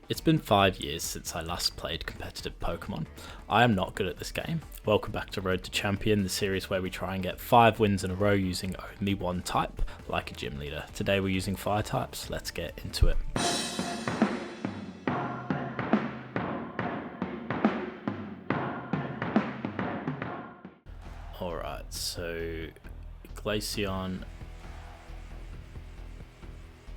It's been 5 years since I last played competitive Pokemon. I am not good at this game. Welcome back to Road to Champion, the series where we try and get 5 wins in a row using only one type, like a gym leader. Today we're using fire types, let's get into it. Alright, so Glaceon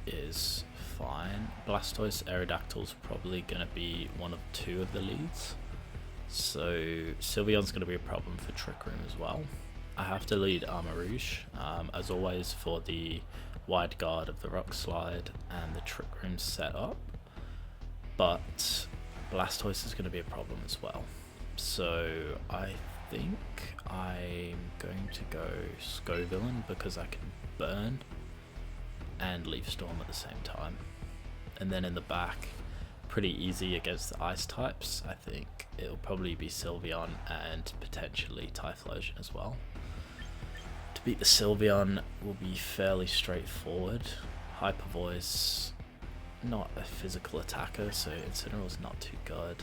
is fine. Blastoise, Aerodactyl's probably going to be one of 2 of the leads. So Sylveon's going to be a problem for Trick Room as well. I have to lead Armarouge, as always, for the wide guard of the Rock Slide and the Trick Room setup. But Blastoise is going to be a problem as well. So I think I'm going to go Scovillain because I can burn and Leaf Storm at the same time. And then in the back, pretty easy against the ice types. I think it'll probably be Sylveon and potentially Typhlosion as well. To beat the Sylveon will be fairly straightforward. Hyper Voice, not a physical attacker, so Incineroar's not too good.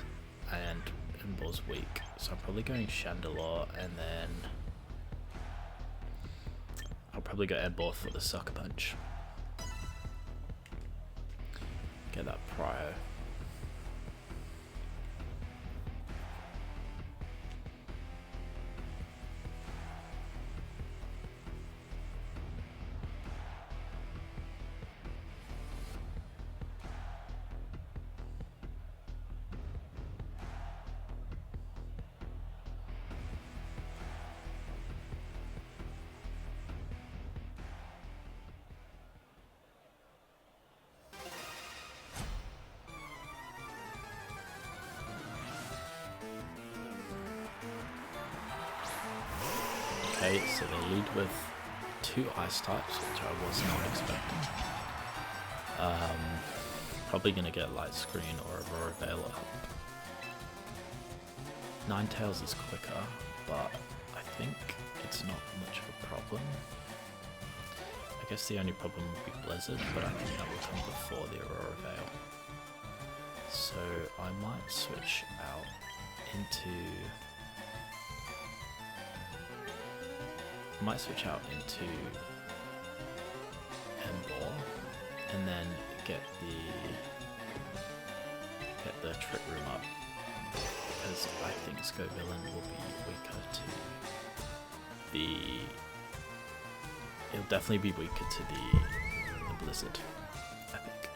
And Emboar's weak, so I'm probably going Chandelure, and then I'll probably go Emboar for the Sucker Punch. Get that Prio. Okay, so they lead with 2 ice types, which I was not expecting. Probably gonna get Light Screen or Aurora Veil up. Ninetales is quicker, but I think it's not much of a problem. I guess the only problem would be Blizzard, but I think that will come before the Aurora Veil. So I might switch out into Emboar and then get the Trick Room up, because I think Scovillain will be weaker to it'll definitely be weaker to the Blizzard, I think.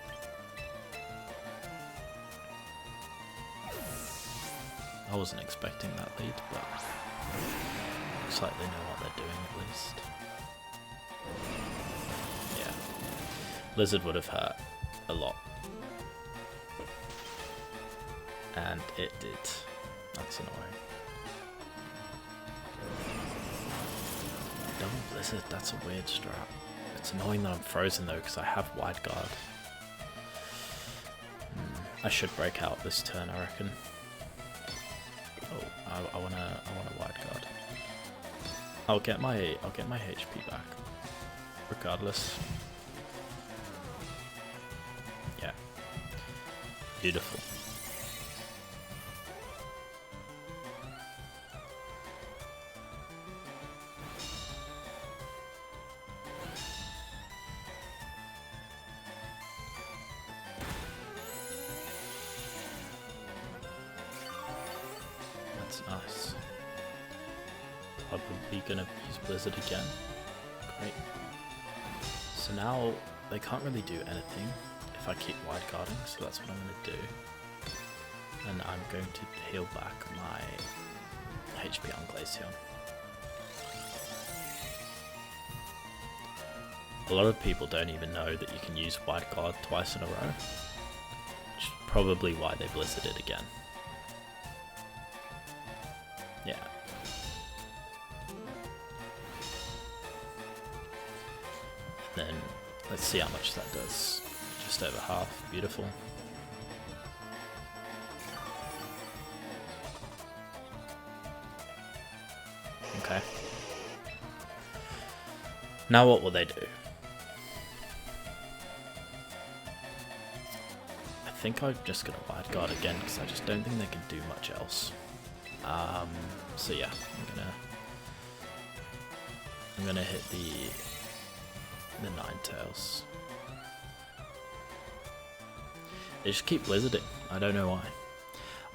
I wasn't expecting that lead, but looks like they know what they're doing at least. Yeah. Blizzard would have hurt a lot. And it did. That's annoying. Double Blizzard, that's a weird strat. It's annoying that I'm frozen though because I have wide guard. I should break out this turn, I reckon. Oh, I want a wide guard. I'll get my HP back, regardless. Yeah, beautiful. That's nice. Probably gonna use Blizzard again. Great. So now they can't really do anything if I keep wide guarding, so that's what I'm gonna do. And I'm going to heal back my HP on Glaceon. A lot of people don't even know that you can use wide guard twice in a row, which is probably why they Blizzarded again. Yeah. Then let's see how much that does. Just over half. Beautiful. Okay. Now what will they do? think I'm just gonna wide guard again because I just don't think they can do much else. So yeah, I'm gonna hit the Ninetales. They just keep blizzarding. I don't know why.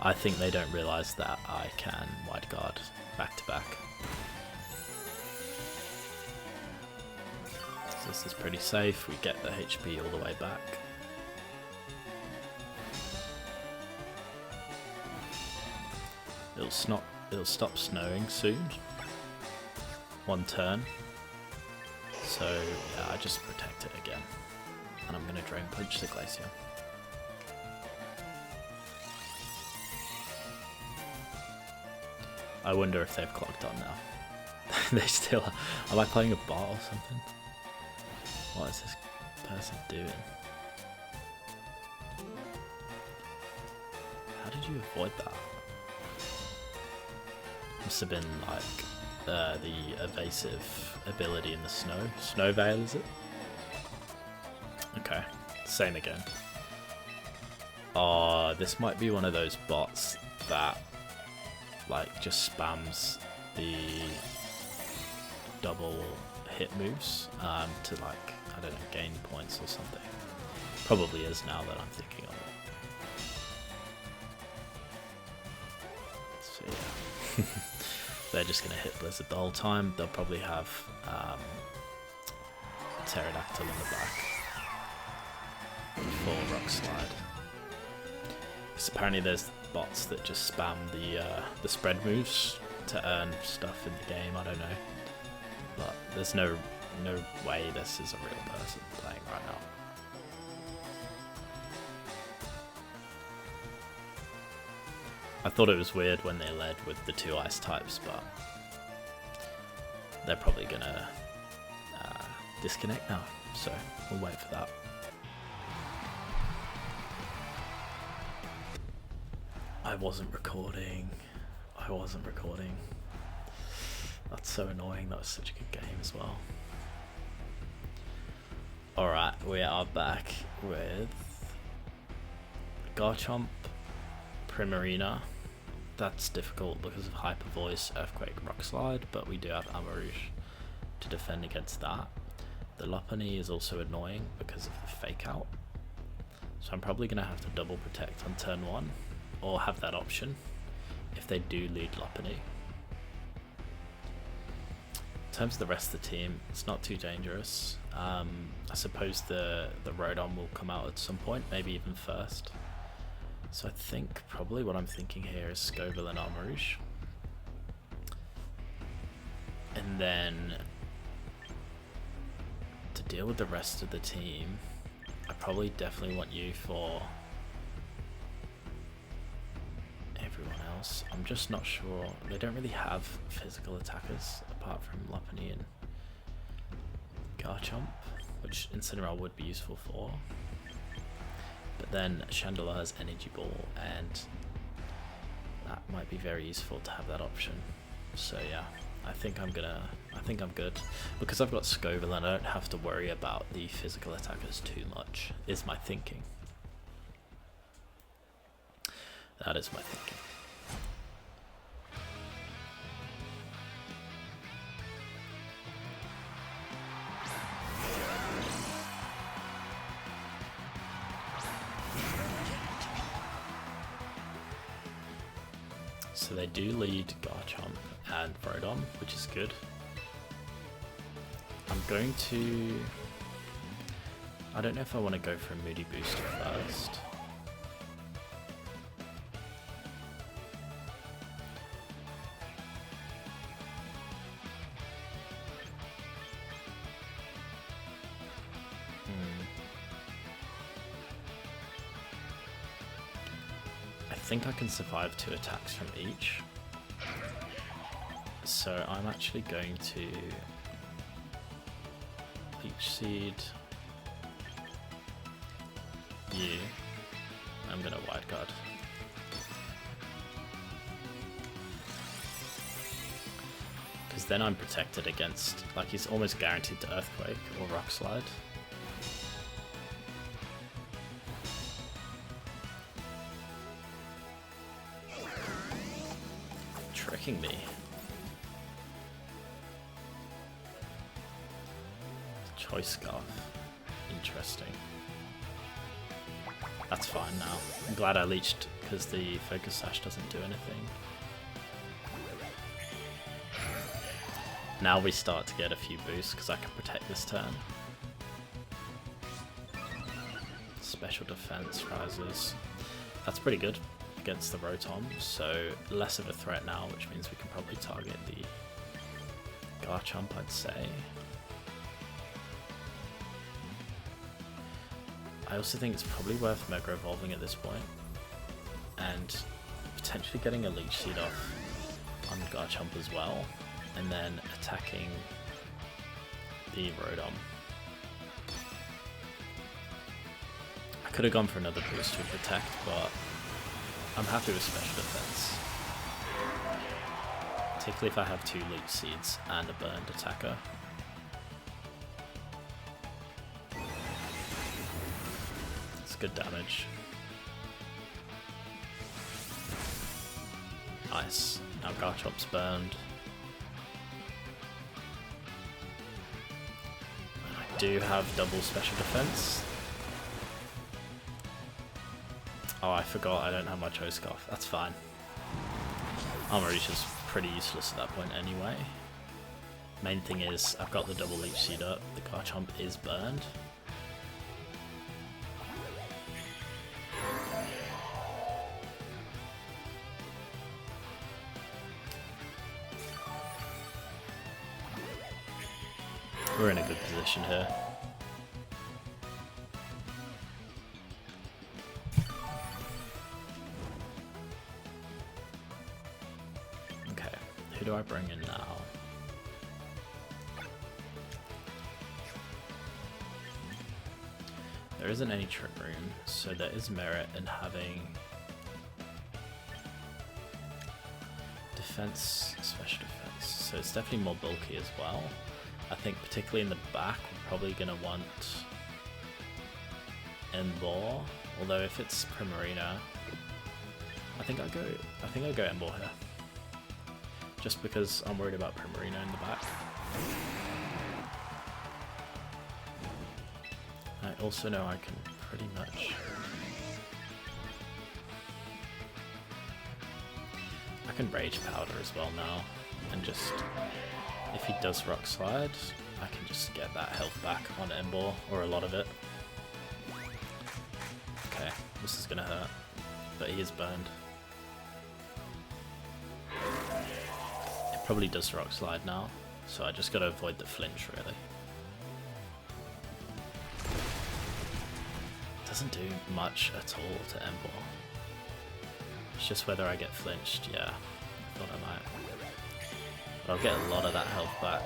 I think they don't realise that I can wide guard back to back. So this is pretty safe. We get the HP all the way back. It'll stop snowing soon. One turn. So yeah, I just protect it again. And I'm gonna Drain Punch the Glacier. I wonder if they've clocked on now. They still are. Am I playing a bot or something? What is this person doing? How did you avoid that? Must have been like the evasive ability in the snow. Snow Veil, is it? Okay, same again. Oh, this might be one of those bots that like just spams the double hit moves to like, I don't know, gain points or something. Probably is now that I'm thinking of it. So yeah. They're just going to hit Blizzard the whole time. They'll probably have Pterodactyl in the back for Rock Slide. Because apparently there's bots that just spam the spread moves to earn stuff in the game. I don't know, but there's no way this is a real person playing right now. I thought it was weird when they led with the 2 ice types, but they're probably gonna disconnect now, so we'll wait for that. I wasn't recording. That's so annoying. That was such a good game as well. Alright, we are back with Garchomp, Primarina. That's difficult because of Hyper Voice, Earthquake, Rock Slide, but we do have Amarouche to defend against that. The Lopunny is also annoying because of the Fake Out. So I'm probably going to have to double protect on turn 1, or have that option if they do lead Lopunny. In terms of the rest of the team, it's not too dangerous. I suppose the Rodon will come out at some point, maybe even first. So I think probably what I'm thinking here is Scoville and Armarouge. And then to deal with the rest of the team, I probably definitely want you for everyone else. I'm just not sure. They don't really have physical attackers apart from Lopunny and Garchomp, which Incineroar would be useful for. But then Chandelure has Energy Ball, and that might be very useful to have that option. So yeah, I think I'm good. Because I've got Scoville and I don't have to worry about the physical attackers too much, is my thinking. That is my thinking. So they do lead Garchomp and Rodon, which is good. I'm going to... I don't know if I want to go for a Moody Booster first. I think I can survive 2 attacks from each. So I'm actually going to Leech Seed you. I'm gonna Wide Guard. Because then I'm protected against, like, he's almost guaranteed to Earthquake or Rock Slide. tricking me. Choice Scarf. Interesting. That's fine now. I'm glad I leeched because the Focus Sash doesn't do anything. Now we start to get a few boosts because I can protect this turn. Special defense rises. That's pretty good against the Rotom, so less of a threat now, which means we can probably target the Garchomp, I'd say. I also think it's probably worth Mega Evolving at this point and potentially getting a Leech Seed off on Garchomp as well, and then attacking the Rotom. I could have gone for another boost to protect, but I'm happy with Special Defense. Particularly if I have 2 Leech Seeds and a burned attacker. It's good damage. Nice. Now Garchomp's burned. I do have double Special Defense. Oh, I forgot I don't have my Choice Scarf. That's fine. Armor Reach is pretty useless at that point anyway. Main thing is I've got the double Leech Seed up. The Garchomp is burned. We're in a good position here. Okay, who do I bring in now? There isn't any Trick Room, so there is merit in having defense, special defense. So it's definitely more bulky as well. I think particularly in the back, we're probably going to want Emboar. Although if it's Primarina, I think I go Emboar here. Just because I'm worried about Primarina in the back. I also know I can pretty much... I can Rage Powder as well now, and just... If he does Rock Slide, I can just get that health back on Emboar, or a lot of it. Okay, this is gonna hurt, but he is burned. It probably does Rock Slide now, so I just gotta avoid the flinch, really. Doesn't do much at all to Emboar. It's just whether I get flinched, yeah, I thought I might. But I'll get a lot of that health back.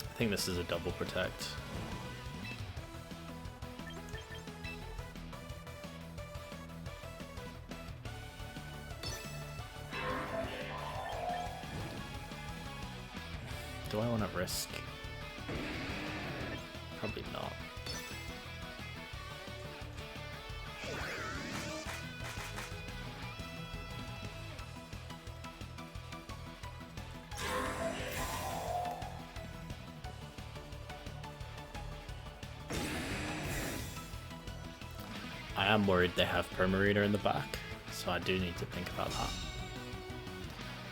I think this is a double protect. Do I want to risk? Probably not. I am worried they have Primarina in the back, so I do need to think about that.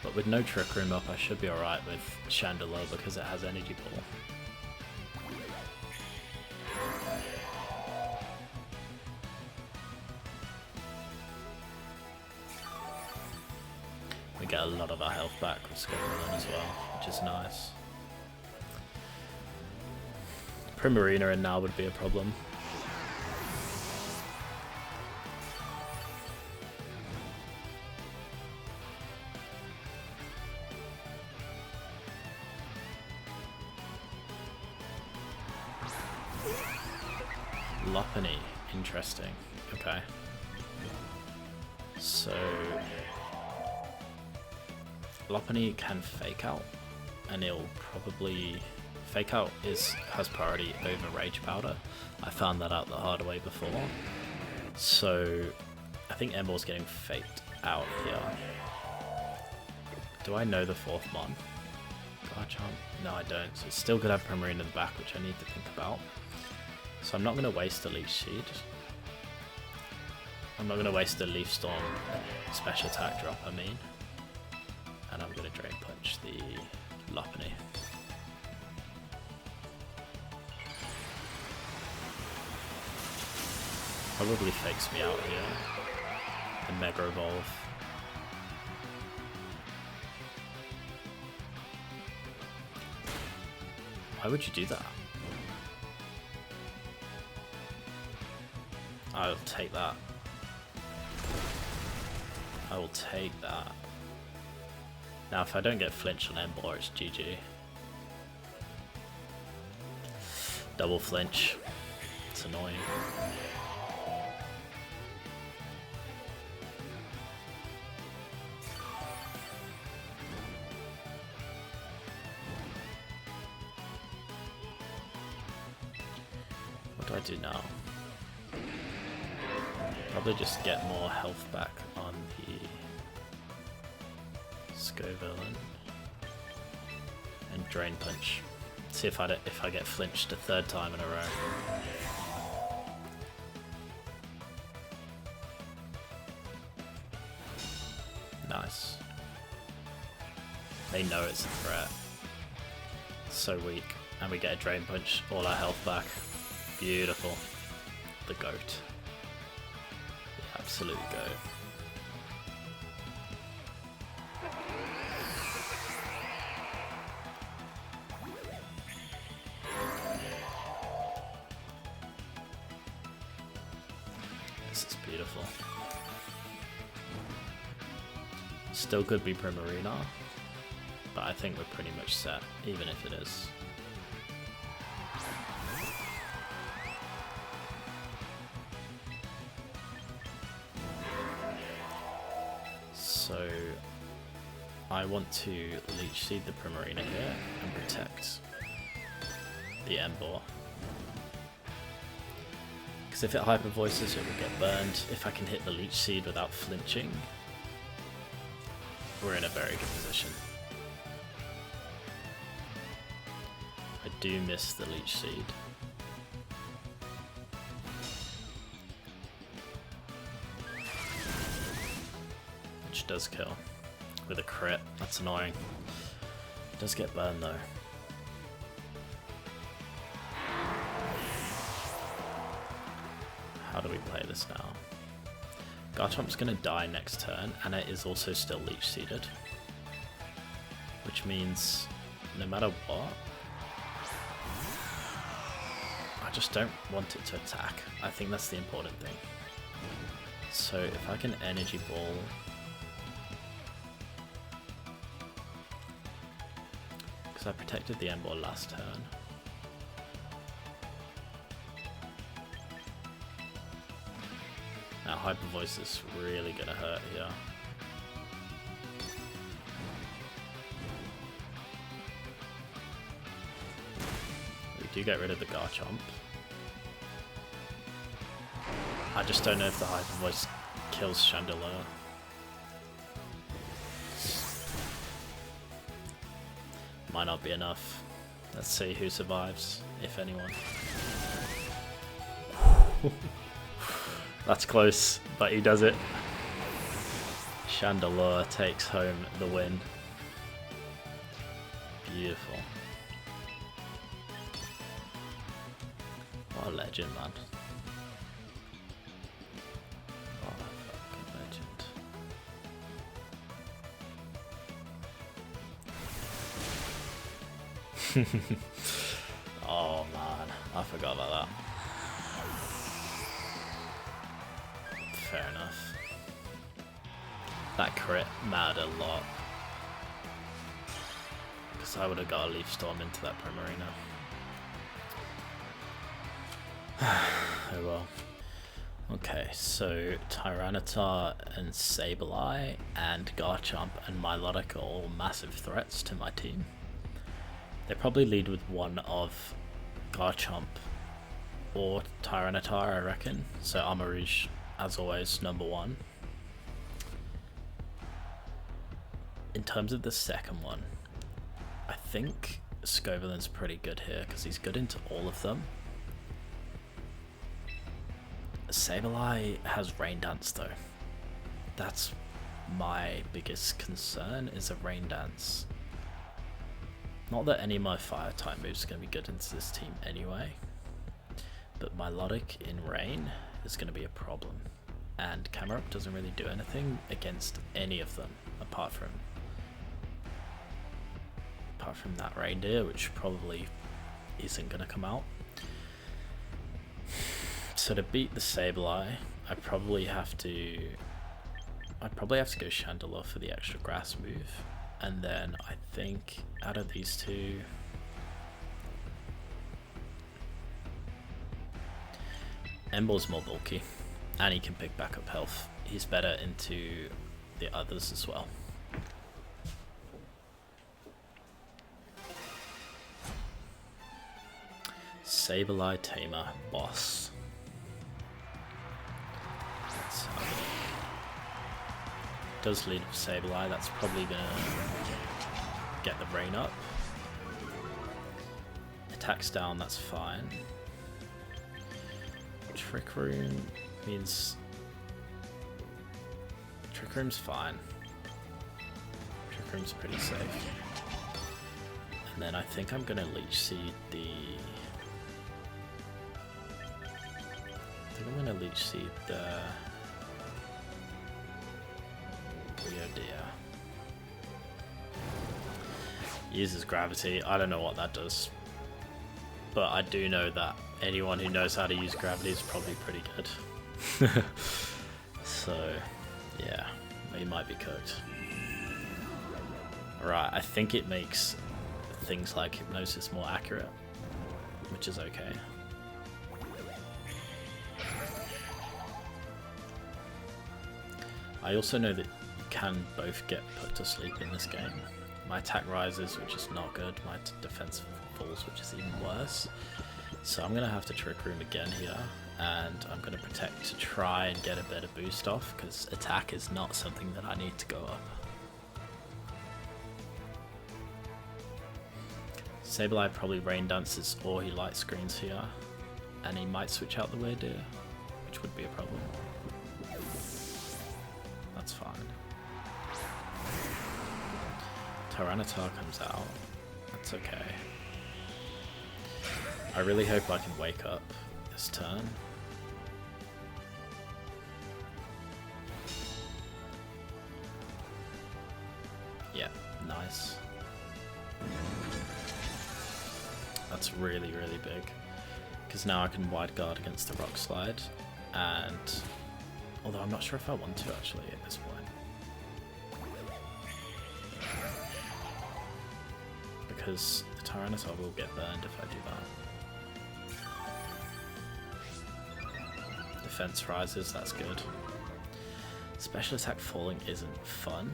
But with no Trick Room up, I should be alright with Chandelure because it has Energy Ball. We get a lot of our health back with Scopolamine as well, which is nice. Primarina in now would be a problem. Lopunny, interesting. Okay. So Lopunny can fake out, and it'll probably fake out has priority over Rage Powder. I found that out the hard way before, so I think Ember's getting faked out here. Do I know the fourth mon? Garchomp? No, I don't. So it's still gonna have Primarina in the back, which I need to think about. So I'm not gonna waste a Leech Seed. I'm not gonna waste a Leaf Storm special attack drop, I mean. And I'm gonna Drain Punch the Lopunny. Probably fakes me out here. And Mega Evolve. Why would you do that? I'll take that. I will take that. Now if I don't get flinch on Ember, it's GG. Double flinch. It's annoying. What do I do now? Probably just get more health back on the Scovillain and Drain Punch. See if I get flinched a third time in a row. Nice. They know it's a threat. So weak, and we get a Drain Punch, all our health back. Beautiful. The GOAT. The absolute GOAT. This is beautiful. Still could be Primarina, but I think we're pretty much set, even if it is. So I want to Leech Seed the Primarina here and protect the Ember. Because if it Hyper Voices, it will get burned. If I can hit the Leech Seed without flinching, we're in a very good position. I do miss the Leech Seed. Which does kill. With a crit, that's annoying. It does get burned though. How do we play this now? Garchomp's gonna die next turn, and it is also still Leech Seeded. Which means, no matter what, I just don't want it to attack. I think that's the important thing. So if I can Energy Ball... Because I protected the Ember last turn. Now Hyper Voice is really gonna hurt here. We do get rid of the Garchomp. I just don't know if the Hyper Voice kills Chandelure. Might not be enough. Let's see who survives, if anyone. That's close, but he does it. Chandelure takes home the win. Beautiful. What a legend, man. What a fucking legend. Oh man, I forgot about that. Fair enough. That crit mattered a lot. Because I would have got a Leaf Storm into that Primarina. Oh well. Okay, so Tyranitar and Sableye and Garchomp and Milotic are all massive threats to my team. They probably lead with one of Garchomp or Tyranitar, I reckon. So Armarouge, as always, number one. In terms of the second one, I think Scovillain's pretty good here because he's good into all of them. Sableye has Rain Dance though. That's my biggest concern, is a Rain Dance. Not that any of my fire type moves are going to be good into this team anyway, but Milotic in Rain is going to be a problem, and Camerupt doesn't really do anything against any of them apart from that Reindeer, which probably isn't going to come out. So to beat the Sableye, I probably have to go Chandelure for the extra grass move, and then I think out of these two, Embol's more bulky, and he can pick back up health. He's better into the others as well. Sableye Tamer boss. Does lead with Sableye, that's probably gonna get the rain up. Attacks down, that's fine. Trick Room means Trick Room's fine. Trick Room's pretty safe. And then I think I'm gonna Leech Seed the Deer. Uses gravity. I don't know what that does, but I do know that anyone who knows how to use gravity is probably pretty good. So yeah, he might be cooked. Right, I think it makes things like Hypnosis more accurate, which is okay. I also know that you can both get put to sleep in this game. My attack rises, which is not good. My defense falls, which is even worse. So I'm going to have to Trick Room again here, and I'm going to Protect to try and get a better boost off, because attack is not something that I need to go up. Sableye probably Rain Dances or he Light Screens here, and he might switch out the Weirdeer, which would be a problem. That's fine. Tyranitar comes out. That's okay. I really hope I can wake up this turn. Yeah, nice. That's really, really big. Because now I can Wide Guard against the Rock Slide, and although I'm not sure if I want to actually at this point. Because the Tyranitar will get burned if I do that. Defense rises, that's good. Special attack falling isn't fun.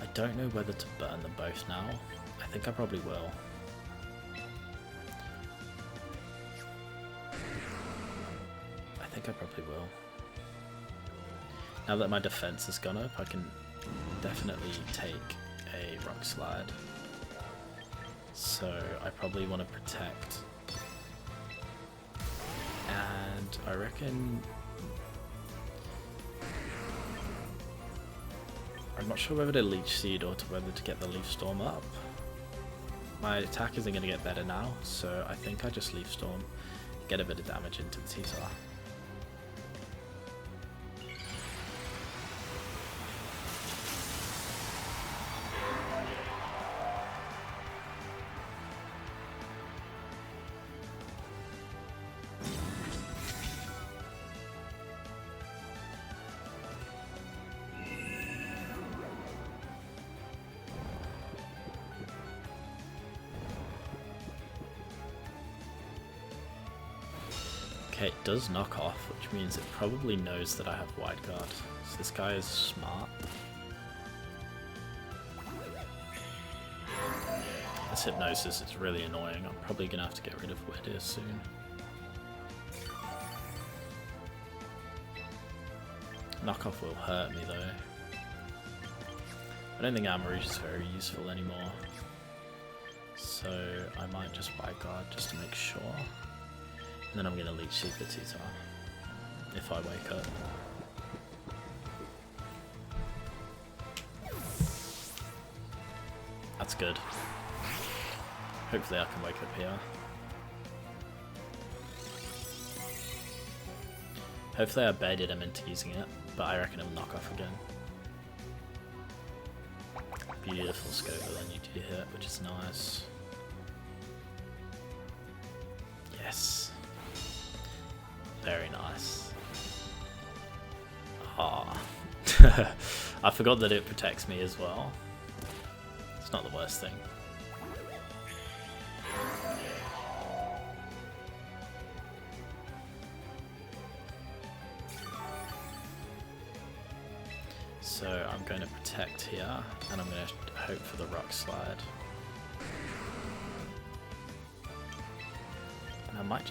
I don't know whether to burn them both now. I think I probably will. I probably will. Now that my defense has gone up, I can definitely take a Rock Slide. So I probably want to Protect. And I reckon... I'm not sure whether to Leech Seed or whether to get the Leaf Storm up. My attack isn't going to get better now, so I think I just Leaf Storm, get a bit of damage into the T-Tar. Okay, it does knock off, which means it probably knows that I have wide guard. So this guy is smart. This hypnosis is really annoying. I'm probably gonna have to get rid of Weird soon. Knockoff will hurt me though. I don't think Armourouge is very useful anymore. So I might just wide guard just to make sure. And then I'm gonna Leech Seed the Tutor if I wake up. That's good. Hopefully I can wake up here. Hopefully I baited him into using it, but I reckon he'll knock off again. Beautiful Scover then you do hit, which is nice. Yes. Very nice. Ah. I forgot that it protects me as well. It's not the worst thing. So I'm going to protect here, and I'm going to hope for the Rock Slide. And I might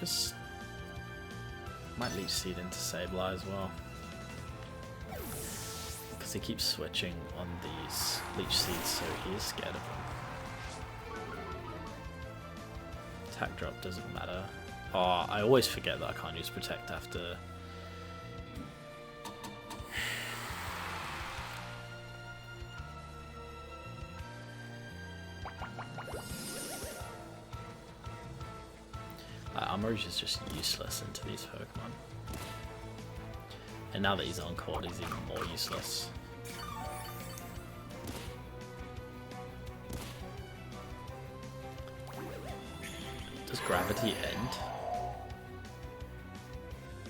Leech Seed into Sableye as well. Because he keeps switching on these Leech Seeds, so he is scared of them. Attack drop doesn't matter. Oh, I always forget that I can't use Protect after... Armourouge is just useless into these Pokemon. And now that he's on court, he's even more useless. Does Gravity end?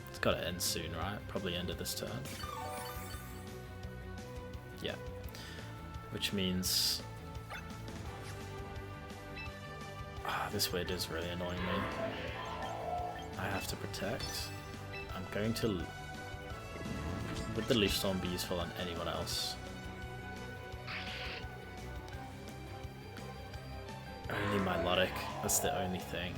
It's gotta end soon, right? Probably end of this turn. Yeah. Which means... this Weird is really annoying me. I have to protect. I'm going to... Would the Leaf Storm be useful on anyone else? Only Milotic. That's the only thing.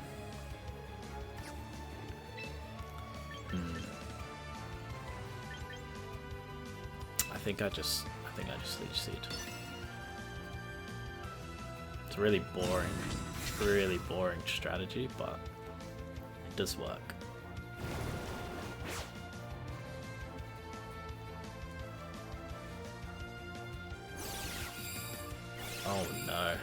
I think I just Leech Seed. It's a really boring strategy, but it does work. Oh no.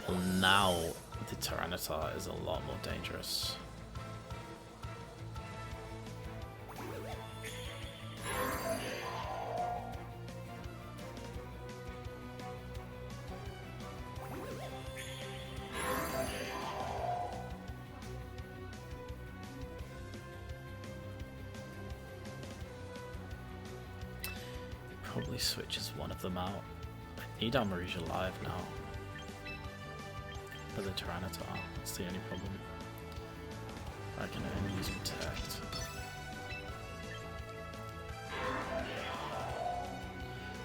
Well, now the Tyranitar is a lot more dangerous. Probably switches one of them out. I need Armourouge alive now. But the Tyranitar, that's the only problem. I can only use Protect.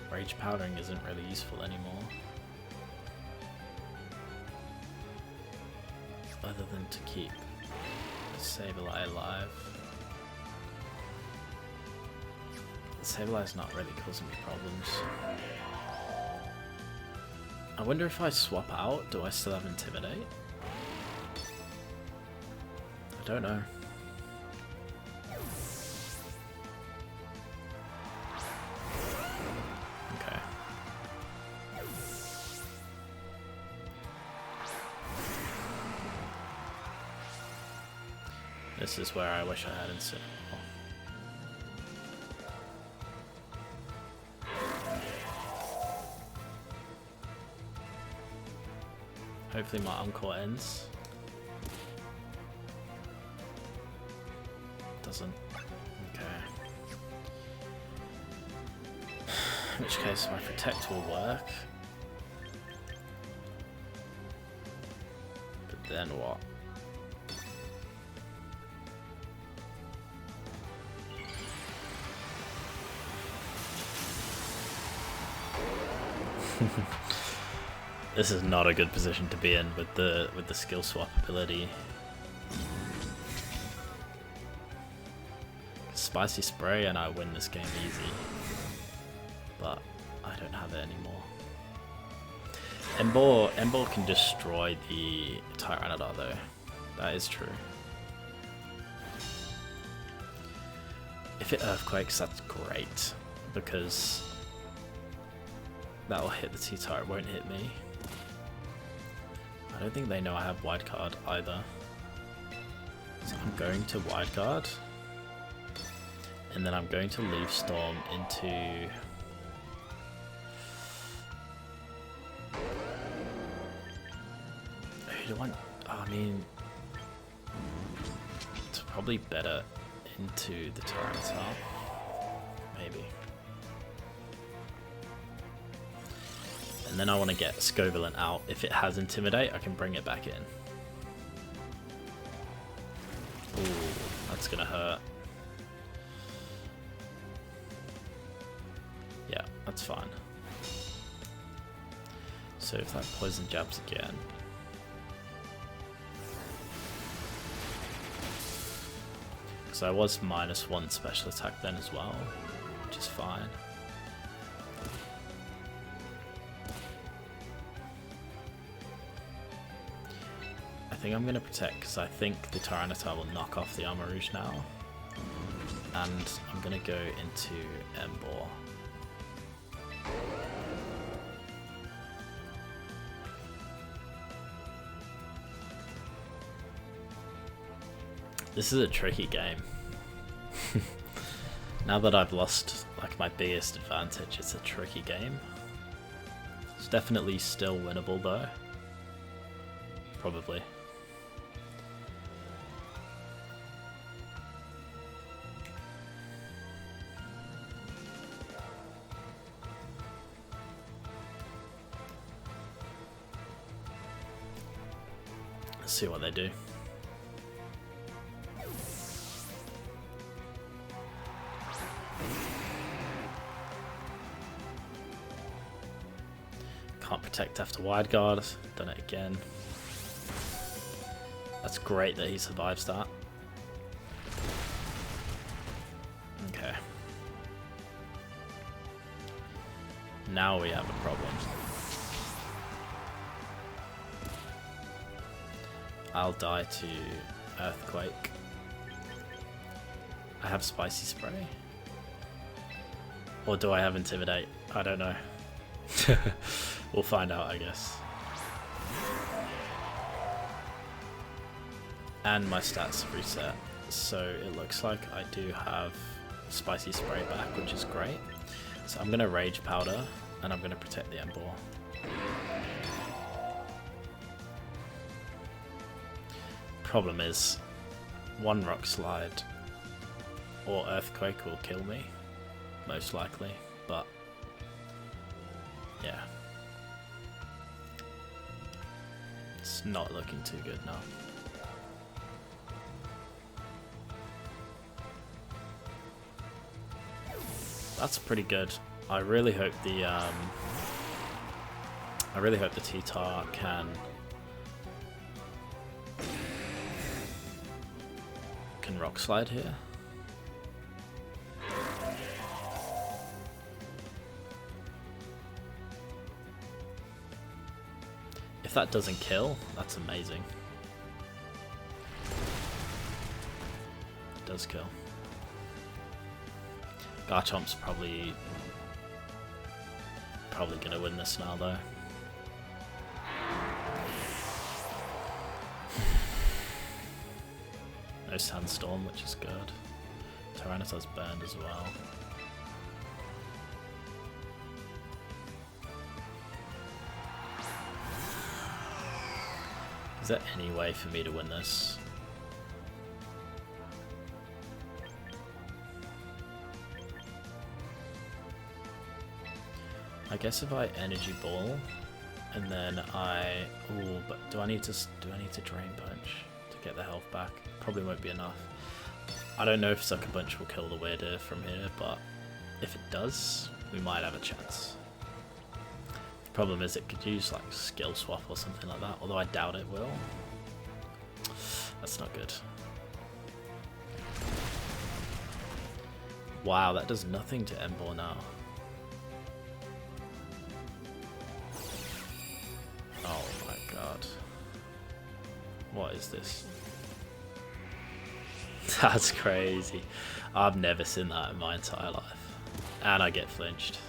Rage Powdering isn't really useful anymore. Other than to keep Sableye alive. Sableye's not really causing me problems. I wonder if I swap out, do I still have Intimidate? I don't know. Okay. This is where I wish I had Incineroar. Hopefully my Encore ends. Doesn't. Okay. In which case my protect will work. But then what? This is not a good position to be in with the skill swap ability. Spicy spray and I win this game easy, but I don't have it anymore. Ember can destroy the Tyranitar though. That is true. If it earthquakes, that's great because that will hit the T-Tyre, it won't hit me. I don't think they know I have wide card either. So I'm going to wide guard. And then I'm going to leave Storm into... Who do I mean... It's probably better into the Tyranitar. Maybe. And then I want to get Scovillain out. If it has Intimidate, I can bring it back in. Ooh, that's gonna hurt. Yeah, that's fine. So if that poison jabs again... Because I was -1 special attack then as well, which is fine. I think I'm going to protect because I think the Tyranitar will knock off the Armarouge now. And I'm going to go into Ember. This is a tricky game. Now that I've lost like my biggest advantage, it's a tricky game. It's definitely still winnable though. Probably. Let's see what they do. Can't protect after wide guard. Done it again. That's great that he survives that. Okay. Now we have a problem. I'll die to Earthquake. I have Spicy Spray. Or do I have Intimidate? I don't know. We'll find out, I guess. And my stats have reset, so it looks like I do have Spicy Spray back, which is great. So I'm going to Rage Powder, and I'm going to protect the Ember. Problem is, one Rock Slide or Earthquake will kill me, most likely, but yeah. It's not looking too good now. That's pretty good. I really hope the T-Tar can Rock Slide here. If that doesn't kill, that's amazing. It does kill. Garchomp's probably gonna win this now though. No Sandstorm, which is good. Tyranitar's burned as well. Is there any way for me to win this? I guess if I energy ball, and then ooh, but do I need to drain punch to get the health back? Probably won't be enough. I don't know if Sucker Punch will kill the Weirder from here, but if it does, we might have a chance. The problem is it could use like skill swap or something like that, although I doubt it will. That's not good. Wow, that does nothing to Ember now. Oh my god. What is this? That's crazy. I've never seen that in my entire life. And I get flinched.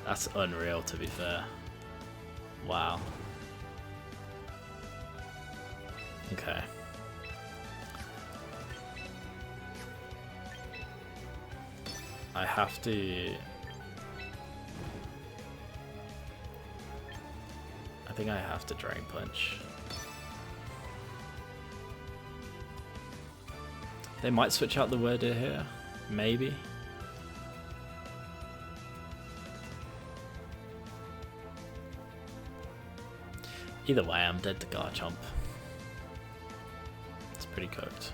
That's unreal, to be fair. Wow. Okay. I have to... I think I have to drain punch. They might switch out the Weirder here. Maybe. Either way, I'm dead to Garchomp. It's pretty cooked.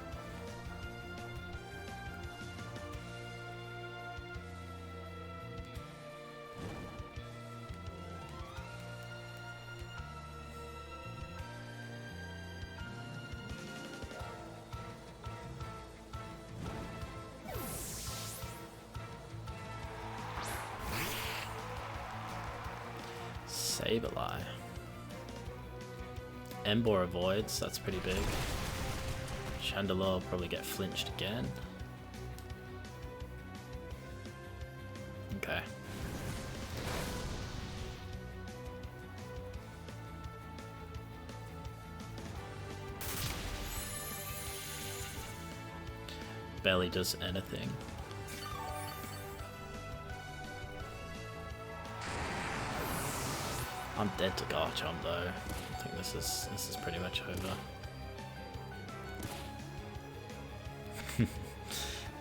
Sableye. Ember avoids, that's pretty big. Chandelure will probably get flinched again. Okay. Barely does anything. I'm dead to Garchomp though. I think this is pretty much over.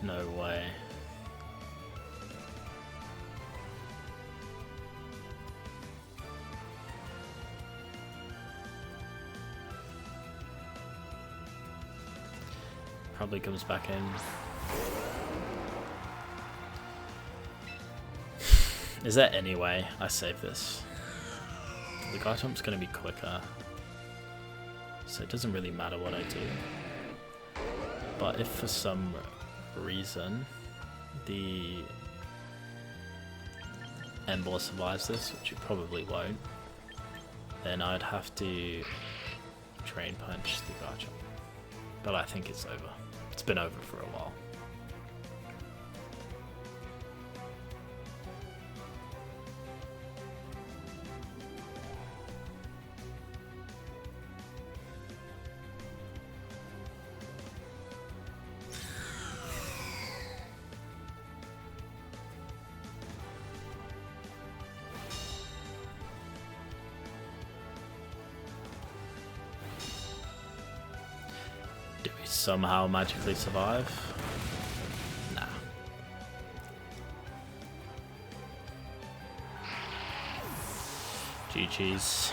No way. Probably comes back in. Is there any way I save this? The Garchomp's going to be quicker, so it doesn't really matter what I do. But if for some reason the Ember survives this, which it probably won't, then I'd have to Drain Punch the Garchomp. But I think it's over. It's been over for a while. Do we somehow magically survive? Nah. GG's.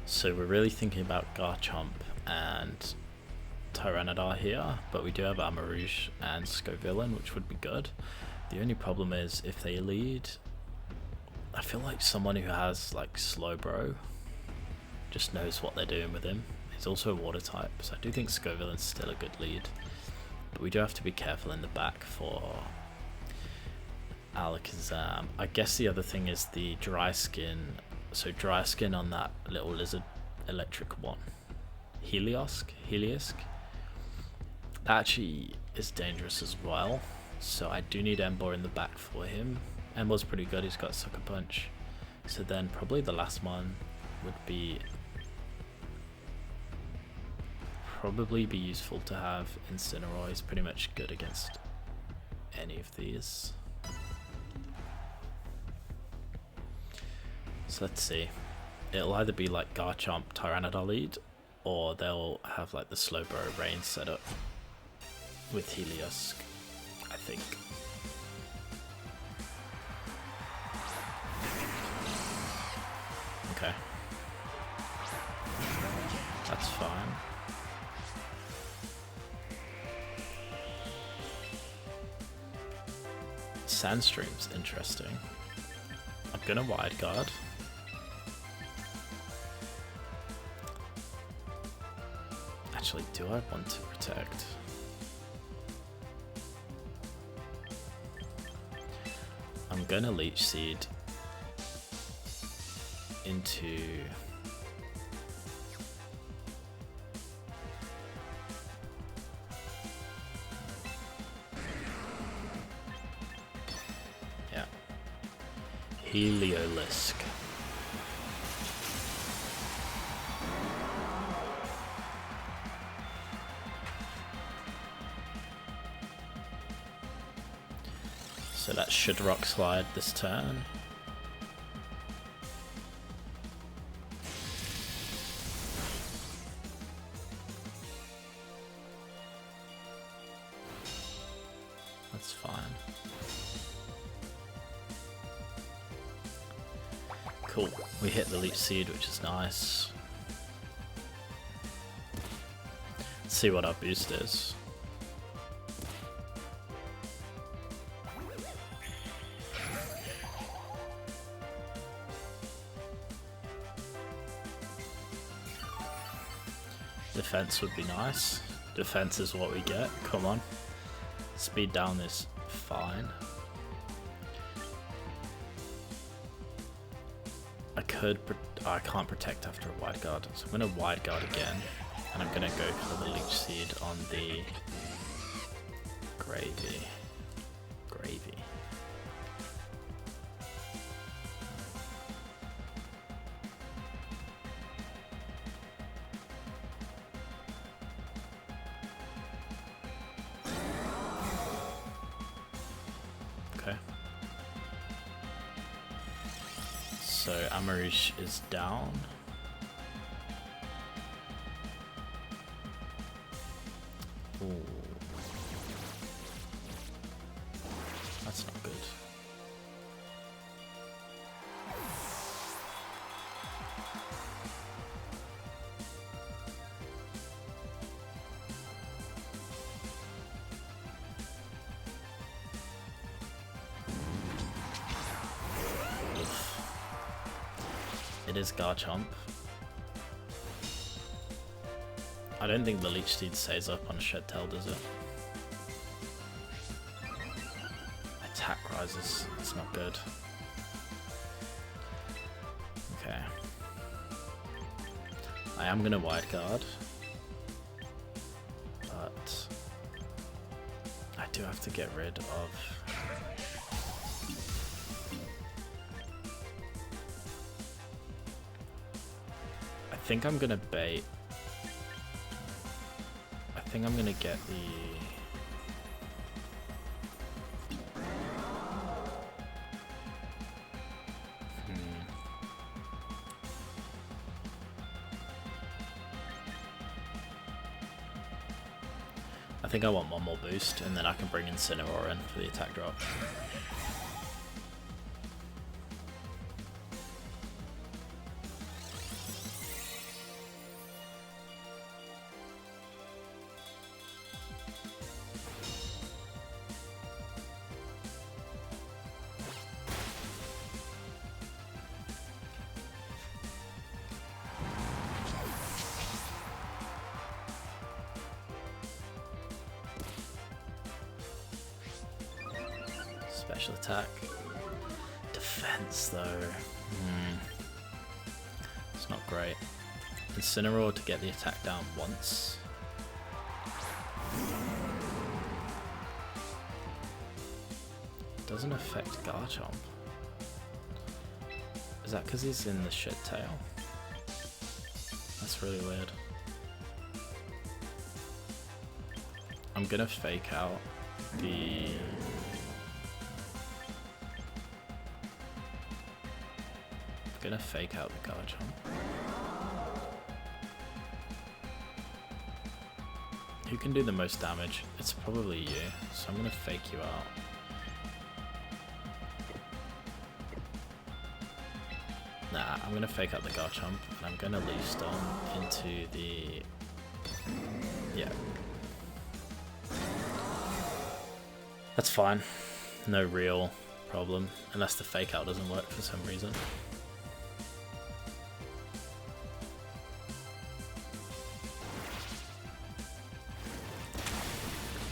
So we're really thinking about Garchomp and Tyrannodar here, but we do have Amarouge and Scovillain, which would be good. The only problem is if they lead, I feel like someone who has like Slowbro just knows what they're doing with him. He's also a water type, so I do think Scovillain's still a good lead. But we do have to be careful in the back for Alakazam. I guess the other thing is the Dry Skin. So Dry Skin on that little lizard electric one. Helios? That actually is dangerous as well. So I do need Ember in the back for him. Ember's pretty good, he's got Sucker Punch. So then probably the last one would be probably be useful to have Incineroar. He's pretty much good against any of these. So let's see. It'll either be like Garchomp, Tyrannodon lead, or they'll have like the Slowbro Rain set up with Helios, I think. Okay. That's fine. Sandstream's interesting. I'm gonna wide guard. Actually, do I want to protect? I'm gonna Leech Seed into Heliolisk. So that should Rock Slide this turn. That's fine. Cool. We hit the Leech Seed, which is nice. Let's see what our boost is. Defense would be nice. Defense is what we get. Come on. Speed down is fine. I can't protect after a wide guard, so I'm gonna wide guard again, and I'm gonna go for the Leech Seed on the Gravy. Okay. So Amarish is down. Ooh. That's not good. It is Garchomp. I don't think the Leech Seed stays up on Shed Tail, does it? Attack rises. It's not good. Okay. I am gonna wide guard, but I do have to get rid of. I think I'm gonna bait. I think I'm gonna get the. I think I want one more boost, and then I can bring Incineroar in for the attack drop. Special attack. Defense though. It's not great. Incineroar to get the attack down once. Doesn't affect Garchomp. Is that because he's in the Shed Tail? That's really weird. I'm gonna fake out the... gonna fake out the guard jump. Who can do the most damage? It's probably you, so I'm gonna fake you out. Nah, I'm gonna fake out the guard jump, and I'm gonna leaf stun into the... yeah. That's fine. No real problem, unless the fake out doesn't work for some reason.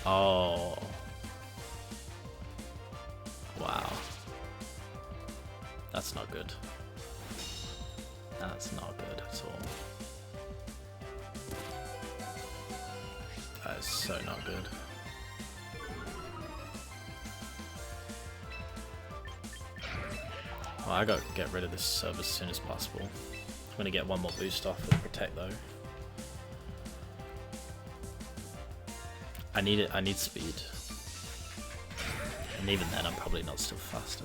Oh. Wow. That's not good. That's not good at all. That is so not good. Well, I gotta get rid of this sub as soon as possible. I'm gonna get one more boost off with Protect though. I need it. I need speed, and even then, I'm probably not still faster.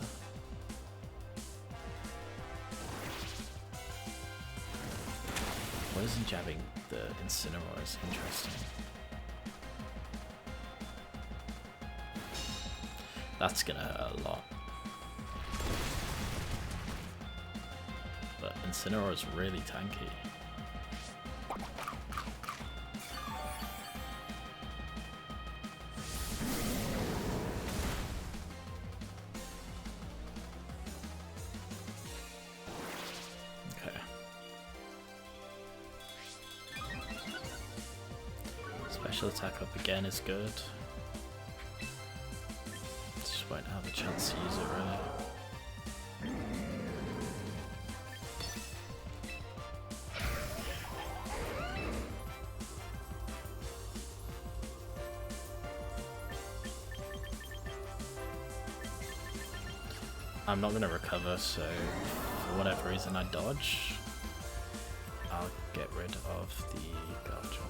Why isn't jabbing the Incineroar is interesting? That's gonna hurt a lot. But Incineroar is really tanky. Special attack up again is good. Just won't have a chance to use it really. I'm not going to recover, so for whatever reason I dodge. I'll get rid of the guard jump.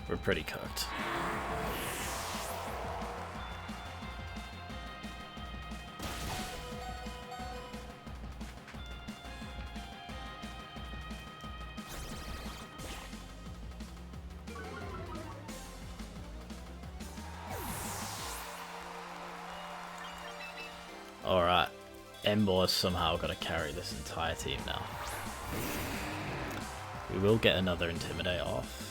We're pretty cooked. Alright, Ember has somehow got to carry this entire team now. We will get another Intimidate off.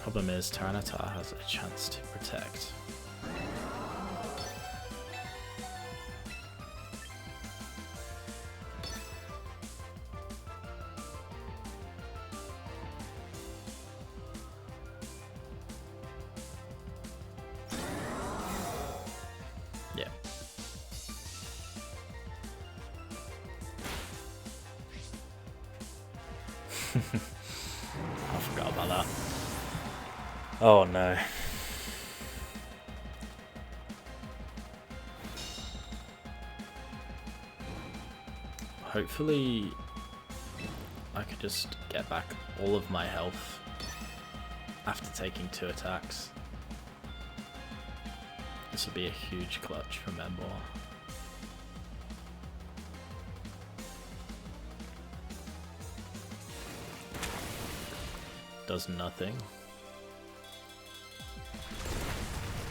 Problem is, Tyranitar has a chance to protect. Yeah. I forgot about that. Oh no. Hopefully I could just get back all of my health after taking 2 attacks. This would be a huge clutch from Ember. Does nothing.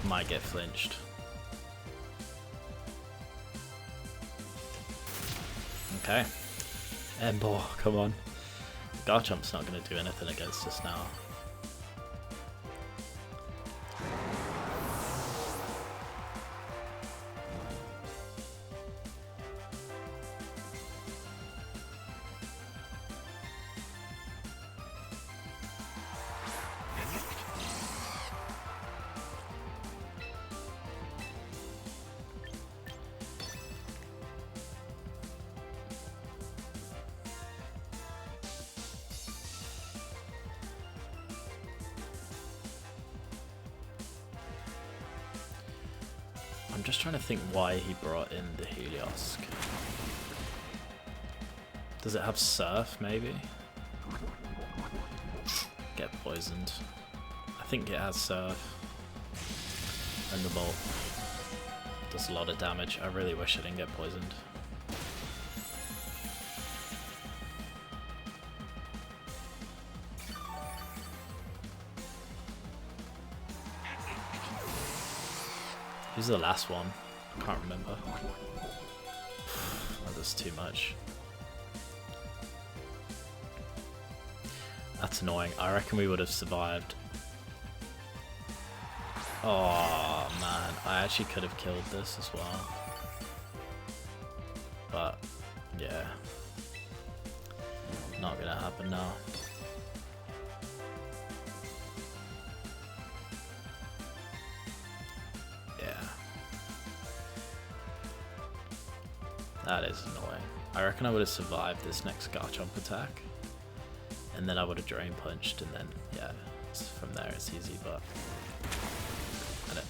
Might get flinched. Okay. Ember, come on. Garchomp's not going to do anything against us now. I'm just trying to think why he brought in the Helios. Does it have Surf, maybe? Get poisoned. I think it has Surf. And the bolt does a lot of damage. I really wish I didn't get poisoned. Who's the last one? I can't remember. That was too much. That's annoying. I reckon we would have survived. Oh man, I actually could have killed this as well. But yeah, not gonna happen now. Yeah, that is annoying. I reckon I would have survived this next Garchomp attack. And then I would have Drain Punched, and then, yeah, from there it's easy, but I don't.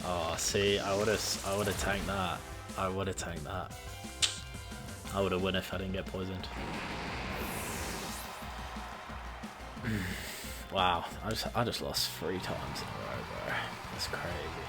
Oh, see, I would have tanked that. I would have tanked that. I would have won if I didn't get poisoned. Wow, I just lost 3 times in a row, bro. That's crazy.